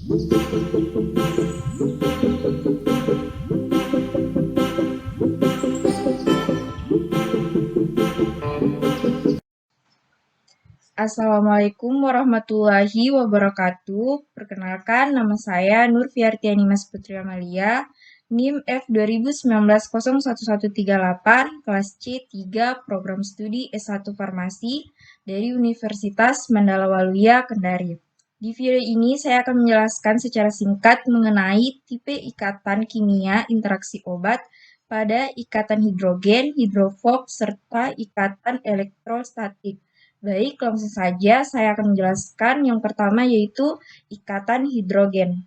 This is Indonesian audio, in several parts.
Assalamualaikum warahmatullahi wabarakatuh. Perkenalkan, nama saya Nur Fiartiani Mas Putri Amalia, NIM F 2019-01138, kelas C3, Program Studi S1 Farmasi dari Universitas Mandala Waluya, Kendari. Di video ini saya akan menjelaskan secara singkat mengenai tipe ikatan kimia interaksi obat pada ikatan hidrogen, hidrofob, serta ikatan elektrostatik. Baik, langsung saja saya akan menjelaskan yang pertama yaitu ikatan hidrogen.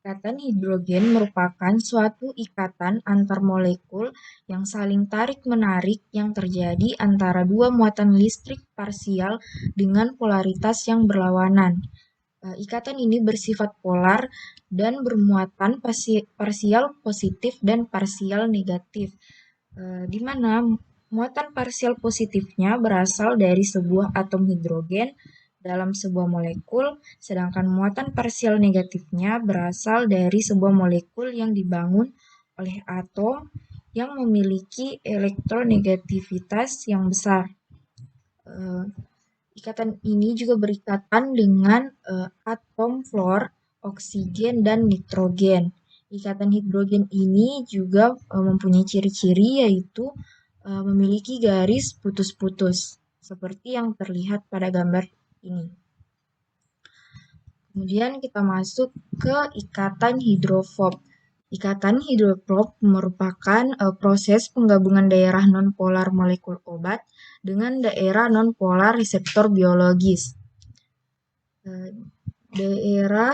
Ikatan hidrogen merupakan suatu ikatan antar molekul yang saling tarik-menarik yang terjadi antara dua muatan listrik parsial dengan polaritas yang berlawanan. Ikatan ini bersifat polar dan bermuatan parsial positif dan parsial negatif, di mana muatan parsial positifnya berasal dari sebuah atom hidrogen dalam sebuah molekul, sedangkan muatan parsial negatifnya berasal dari sebuah molekul yang dibangun oleh atom yang memiliki elektronegativitas yang besar. Ikatan ini juga berikatan dengan atom fluor, oksigen, dan nitrogen. Ikatan hidrogen ini juga mempunyai ciri-ciri yaitu memiliki garis putus-putus, seperti yang terlihat pada gambar ini. Kemudian kita masuk ke ikatan hidrofob. Ikatan hidrofob merupakan proses penggabungan daerah nonpolar molekul obat dengan daerah nonpolar reseptor biologis. Daerah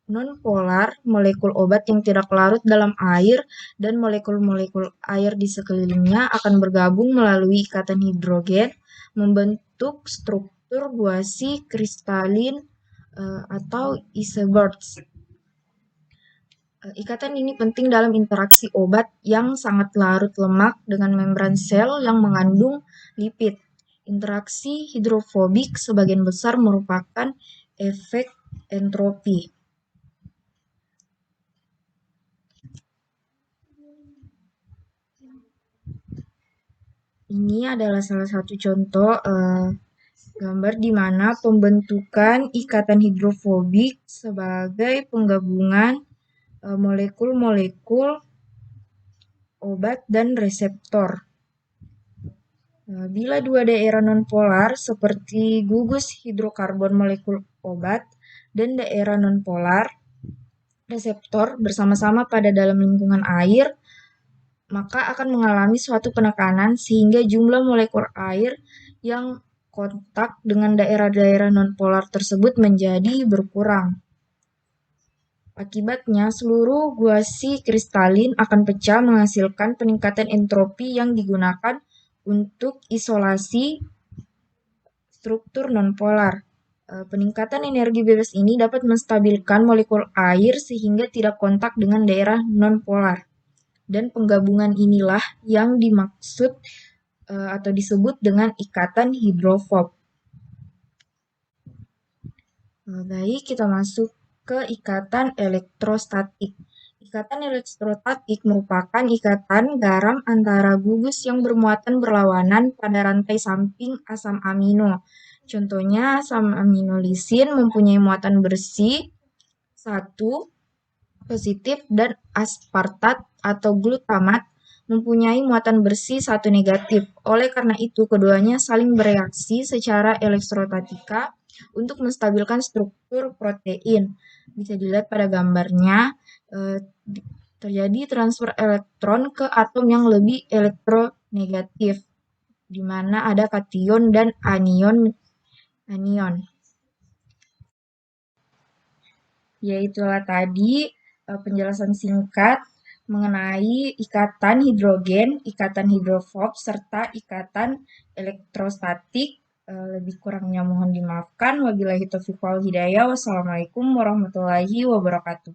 nonpolar molekul obat yang tidak larut dalam air dan molekul-molekul air di sekelilingnya akan bergabung melalui ikatan hidrogen membentuk struktur buasi kristalin atau icebergs. Ikatan ini penting dalam interaksi obat yang sangat larut lemak dengan membran sel yang mengandung lipid. Interaksi hidrofobik sebagian besar merupakan efek entropi. Ini adalah salah satu contoh gambar di mana pembentukan ikatan hidrofobik sebagai penggabungan molekul-molekul obat dan reseptor. Bila dua daerah nonpolar seperti gugus hidrokarbon molekul obat dan daerah nonpolar reseptor bersama-sama pada dalam lingkungan air, maka akan mengalami suatu penekanan sehingga jumlah molekul air yang kontak dengan daerah-daerah nonpolar tersebut menjadi berkurang. Akibatnya, seluruh guasi kristalin akan pecah menghasilkan peningkatan entropi yang digunakan untuk isolasi struktur nonpolar. Peningkatan energi bebas ini dapat menstabilkan molekul air sehingga tidak kontak dengan daerah nonpolar. Dan penggabungan inilah yang dimaksud atau disebut dengan ikatan hidrofob. Baik, kita masuk ke ikatan elektrostatik. Ikatan elektrostatik merupakan ikatan garam antara gugus yang bermuatan berlawanan pada rantai samping asam amino. Contohnya, asam amino lisin mempunyai muatan bersih 1 positif dan aspartat atau glutamat mempunyai muatan bersih 1 negatif. Oleh karena itu, keduanya saling bereaksi secara elektrostatika untuk menstabilkan struktur protein. Bisa dilihat pada gambarnya, terjadi transfer elektron ke atom yang lebih elektronegatif, di mana ada kation dan anion. Yaitulah tadi penjelasan singkat mengenai ikatan hidrogen, ikatan hidrofob, serta ikatan elektrostatik. Lebih kurangnya mohon dimaafkan. Wabillahi taufiq wal hidayah. Wassalamualaikum warahmatullahi wabarakatuh.